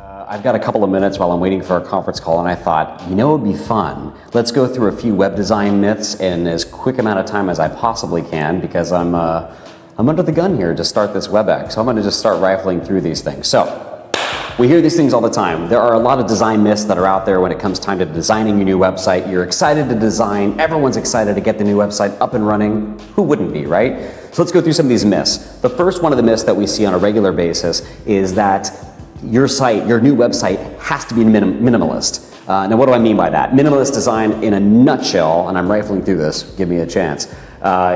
I've got a couple of minutes while I'm waiting for a conference call, and I thought, you know, it would be fun. Let's go through a few web design myths in as quick amount of time as I possibly can, because I'm under the gun here to start this WebEx. So I'm going to just start rifling through these things. So we hear these things all the time. There are a lot of design myths that are out there when it comes time to designing your new website. You're excited to design. Everyone's excited to get the new website up and running. Who wouldn't be, right? So let's go through some of these myths. The first one of the myths that we see on a regular basis is that your site, your new website, has to be minimalist. Now, what do I mean by that? Minimalist design, in a nutshell, and I'm rifling through this, give me a chance,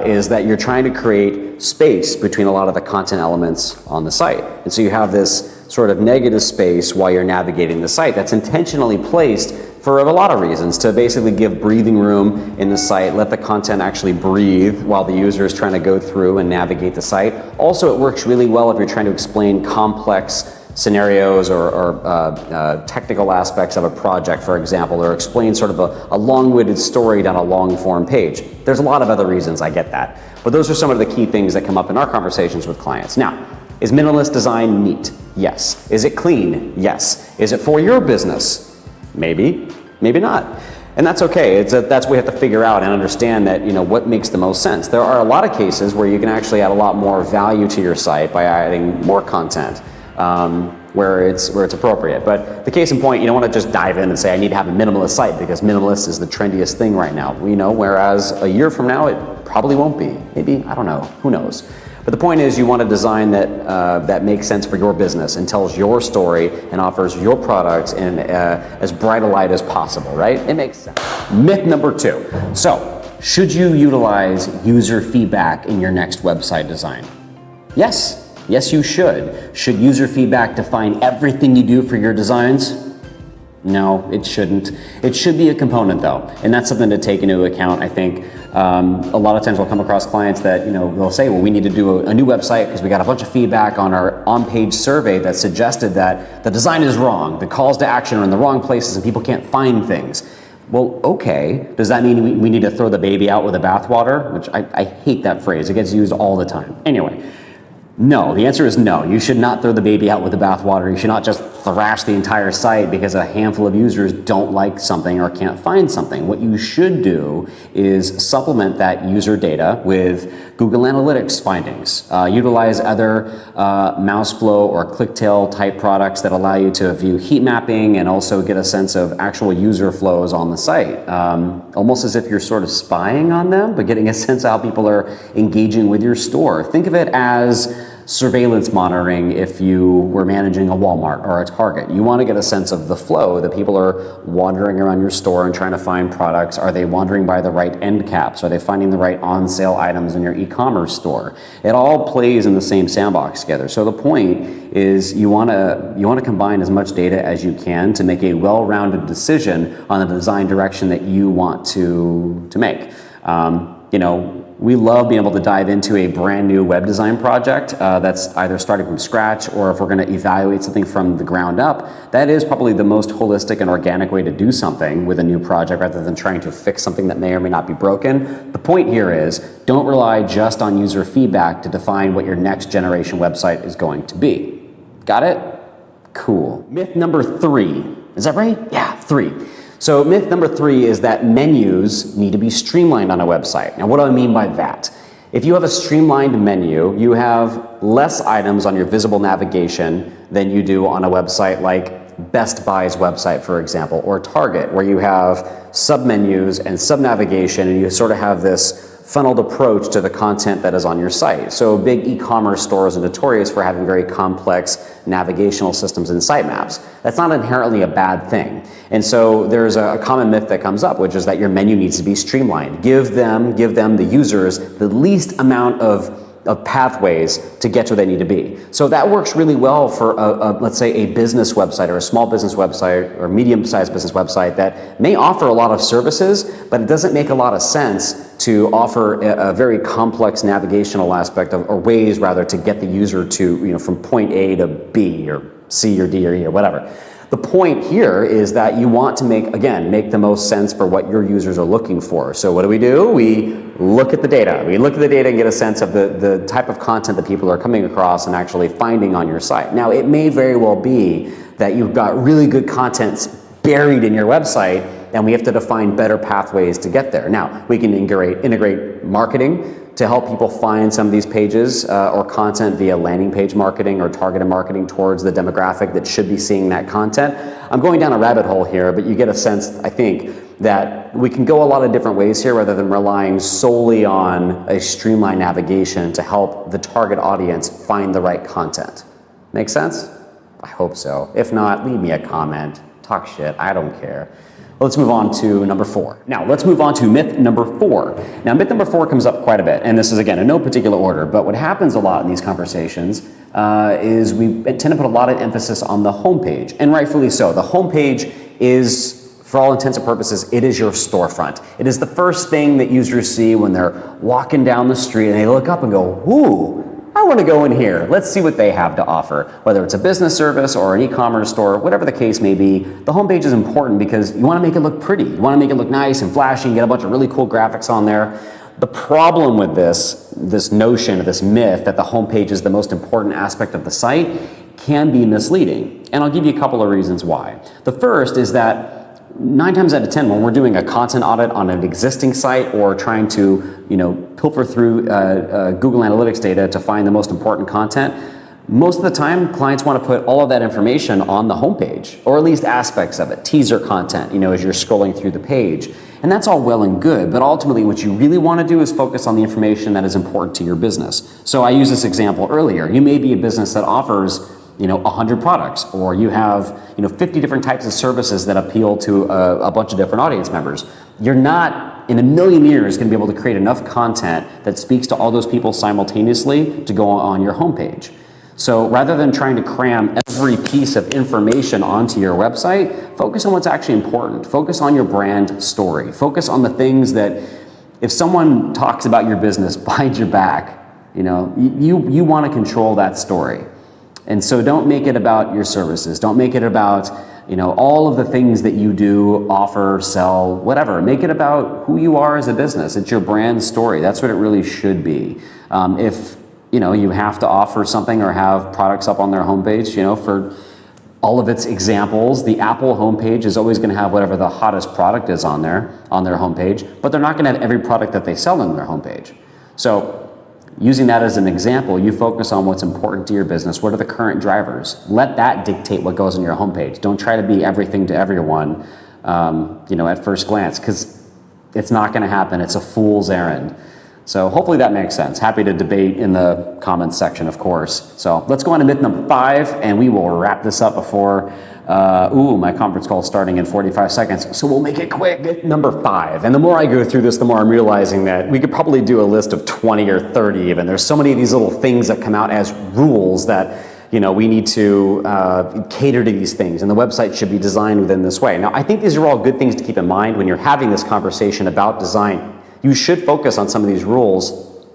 is that you're trying to create space between a lot of the content elements on the site. And so you have this sort of negative space while you're navigating the site that's intentionally placed for a lot of reasons, to basically give breathing room in the site, let the content actually breathe while the user is trying to go through and navigate the site. Also, it works really well if you're trying to explain complex scenarios or technical aspects of a project, for example, or explain sort of a long-winded story down a long-form page. There's a lot of other reasons, I get that. But those are some of the key things that come up in our conversations with clients. Now, is minimalist design neat? Yes. Is it clean? Yes. Is it for your business? Maybe, maybe not. And that's okay. That's what we have to figure out and understand, that, you know, what makes the most sense. There are a lot of cases where you can actually add a lot more value to your site by adding more content. Where it's appropriate. But the case in point, you don't want to just dive in and say, I need to have a minimalist site because minimalist is the trendiest thing right now. You know, whereas a year from now, it probably won't be. Maybe, I don't know, who knows. But the point is, you want a design that makes sense for your business and tells your story and offers your products in as bright a light as possible, right? It makes sense. Myth number 2. So, should you utilize user feedback in your next website design? Yes. Yes, you should. Should user feedback define everything you do for your designs? No, it shouldn't. It should be a component, though, and that's something to take into account. I think a lot of times we'll come across clients that, you know, they'll say, well, we need to do a new website because we got a bunch of feedback on our on-page survey that suggested that the design is wrong, the calls to action are in the wrong places, and people can't find things. Well, okay, does that mean we need to throw the baby out with the bathwater? Which I hate that phrase. It gets used all the time. Anyway. No, the answer is no. You should not throw the baby out with the bathwater. You should not just thrash the entire site because a handful of users don't like something or can't find something. What you should do is supplement that user data with Google Analytics findings. Utilize other Mouseflow or ClickTail type products that allow you to view heat mapping and also get a sense of actual user flows on the site. Almost as if you're sort of spying on them, but getting a sense of how people are engaging with your store. Think of it as surveillance monitoring if you were managing a Walmart or a Target. You want to get a sense of the flow, that people are wandering around your store and trying to find products. Are they wandering by the right end caps? Are they finding the right on-sale items in your e-commerce store? It all plays in the same sandbox together. So the point is, you want to combine as much data as you can to make a well-rounded decision on the design direction that you want to make. You know, we love being able to dive into a brand new web design project that's either starting from scratch, or if we're going to evaluate something from the ground up. That is probably the most holistic and organic way to do something with a new project, rather than trying to fix something that may or may not be broken. The point here is, don't rely just on user feedback to define what your next generation website is going to be. Got it? Cool. Myth number 3. Is that right? Yeah, 3. So myth number 3 is that menus need to be streamlined on a website. Now, what do I mean by that? If you have a streamlined menu, you have less items on your visible navigation than you do on a website like Best Buy's website, for example, or Target, where you have submenus and sub-navigation, and you sort of have this funneled approach to the content that is on your site. So big e-commerce stores are notorious for having very complex navigational systems and sitemaps. That's not inherently a bad thing. And so there's a common myth that comes up, which is that your menu needs to be streamlined. Give them, the users, the least amount of pathways to get to where they need to be. So that works really well for, let's say, a business website or a small business website or medium-sized business website that may offer a lot of services, but it doesn't make a lot of sense to offer a very complex navigational aspect or ways rather to get the user to, you know, from point A to B or C or D or E or whatever. The point here is that you want to make the most sense for what your users are looking for. So what do? We look at the data. We look at the data and get a sense of the type of content that people are coming across and actually finding on your site. Now, it may very well be that you've got really good content buried in your website, and we have to define better pathways to get there. Now, we can integrate marketing to help people find some of these pages or content via landing page marketing or targeted marketing towards the demographic that should be seeing that content. I'm going down a rabbit hole here, but you get a sense, I think, that we can go a lot of different ways here rather than relying solely on a streamlined navigation to help the target audience find the right content. Make sense? I hope so. If not, leave me a comment. Talk shit. I don't care. Let's move on to number 4. Now, let's move on to myth number 4. Now, myth number 4 comes up quite a bit, and this is, again, in no particular order, but what happens a lot in these conversations is we tend to put a lot of emphasis on the homepage, and rightfully so. The homepage is, for all intents and purposes, it is your storefront. It is the first thing that users see when they're walking down the street and they look up and go, ooh, I want to go in here. Let's see what they have to offer. Whether it's a business service or an e-commerce store, whatever the case may be, the homepage is important because you want to make it look pretty. You want to make it look nice and flashy and get a bunch of really cool graphics on there. The problem with this notion, this myth that the homepage is the most important aspect of the site can be misleading. And I'll give you a couple of reasons why. The first is that 9 times out of 10, when we're doing a content audit on an existing site or trying to, pilfer through Google Analytics data to find the most important content, most of the time, clients want to put all of that information on the homepage, or at least aspects of it, teaser content, as you're scrolling through the page. And that's all well and good, but ultimately what you really want to do is focus on the information that is important to your business. So I used this example earlier. You may be a business that offers 100 products, or you have 50 different types of services that appeal to a bunch of different audience members. You're not in a million years going to be able to create enough content that speaks to all those people simultaneously to go on your homepage. So rather than trying to cram every piece of information onto your website, focus on what's actually important. Focus on your brand story. Focus on the things that if someone talks about your business behind your back, you want to control that story. And so don't make it about your services. Don't make it about, all of the things that you do, offer, sell, whatever. Make it about who you are as a business. It's your brand story. That's what it really should be. If, you have to offer something or have products up on their homepage, for all of its examples, the Apple homepage is always going to have whatever the hottest product is on their homepage, but they're not going to have every product that they sell on their homepage. So using that as an example, you focus on what's important to your business. What are the current drivers? Let that dictate what goes on your homepage. Don't try to be everything to everyone, at first glance, because it's not going to happen. It's a fool's errand. So hopefully that makes sense. Happy to debate in the comments section, of course. So let's go on to myth number 5, and we will wrap this up before my conference call is starting in 45 seconds, so we'll make it quick. Myth number 5, and the more I go through this, the more I'm realizing that we could probably do a list of 20 or 30 even. There's so many of these little things that come out as rules that we need to cater to these things, and the website should be designed within this way. Now, I think these are all good things to keep in mind when you're having this conversation about design. You should focus on some of these rules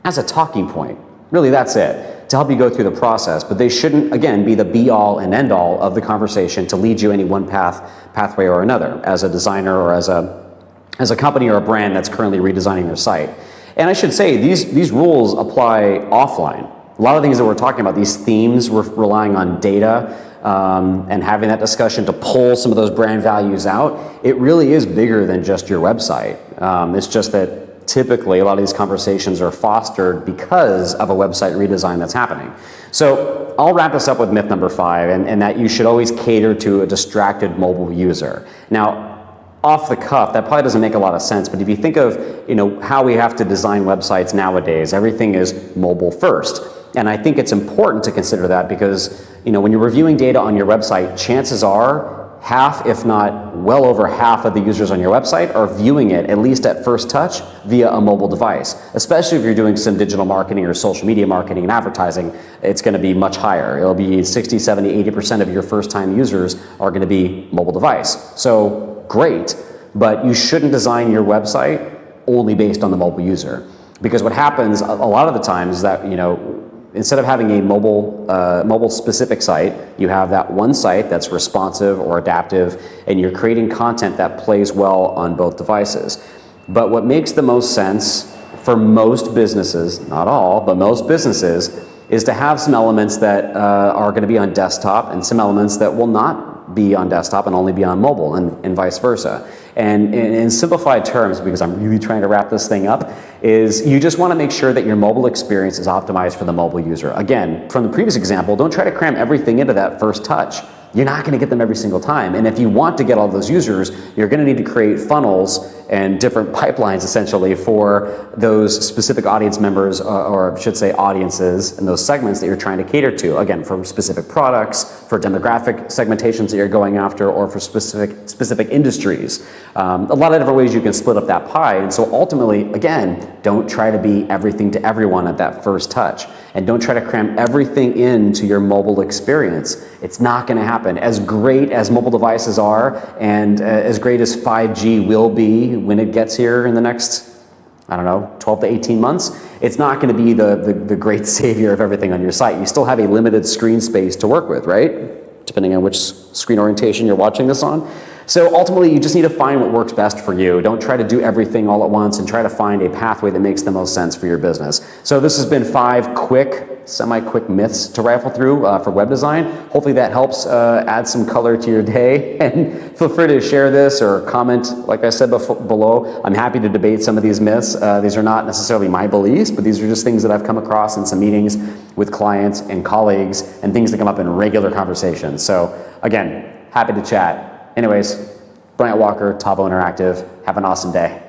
as a talking point. Really, that's it, to help you go through the process. But they shouldn't, again, be the be-all and end-all of the conversation to lead you any one pathway or another as a designer or as a company or a brand that's currently redesigning their site. And I should say, these rules apply offline. A lot of things that we're talking about, these themes, we're relying on data and having that discussion to pull some of those brand values out. It really is bigger than just your website. It's just that typically a lot of these conversations are fostered because of a website redesign that's happening. So I'll wrap this up with myth number 5, and that you should always cater to a distracted mobile user. Now, off the cuff, that probably doesn't make a lot of sense, but if you think of how we have to design websites nowadays, everything is mobile first. And I think it's important to consider that because when you're reviewing data on your website, chances are half, if not well over half of the users on your website are viewing it, at least at first touch, via a mobile device. Especially if you're doing some digital marketing or social media marketing and advertising, it's going to be much higher. It'll be 60, 70, 80% of your first-time users are going to be mobile device. So great, but you shouldn't design your website only based on the mobile user. Because what happens a lot of the times is that, instead of having a mobile specific site, you have that one site that's responsive or adaptive, and you're creating content that plays well on both devices. But what makes the most sense for most businesses, not all, but most businesses, is to have some elements that are going to be on desktop and some elements that will not be on desktop and only be on mobile, and vice versa. And in simplified terms, because I'm really trying to wrap this thing up, is you just want to make sure that your mobile experience is optimized for the mobile user. Again, from the previous example, don't try to cram everything into that first touch. You're not going to get them every single time. And if you want to get all those users, you're going to need to create funnels and different pipelines essentially for those specific audience members, or I should say audiences, and those segments that you're trying to cater to. Again, for specific products, for demographic segmentations that you're going after, or for specific industries. A lot of different ways you can split up that pie. And so ultimately, again, don't try to be everything to everyone at that first touch. And don't try to cram everything into your mobile experience. It's not going to happen. As great as mobile devices are, and as great as 5G will be when it gets here in the next, I don't know, 12 to 18 months, it's not going to be the great savior of everything on your site. You still have a limited screen space to work with, right? Depending on which screen orientation you're watching this on. So ultimately, you just need to find what works best for you. Don't try to do everything all at once, and try to find a pathway that makes the most sense for your business. So this has been 5 quick, semi-quick myths to rifle through for web design. Hopefully that helps add some color to your day. And feel free to share this or comment, like I said below. I'm happy to debate some of these myths. These are not necessarily my beliefs, but these are just things that I've come across in some meetings with clients and colleagues, and things that come up in regular conversations. So again, happy to chat. Anyways, Bryant Walker, Tavo Interactive. Have an awesome day.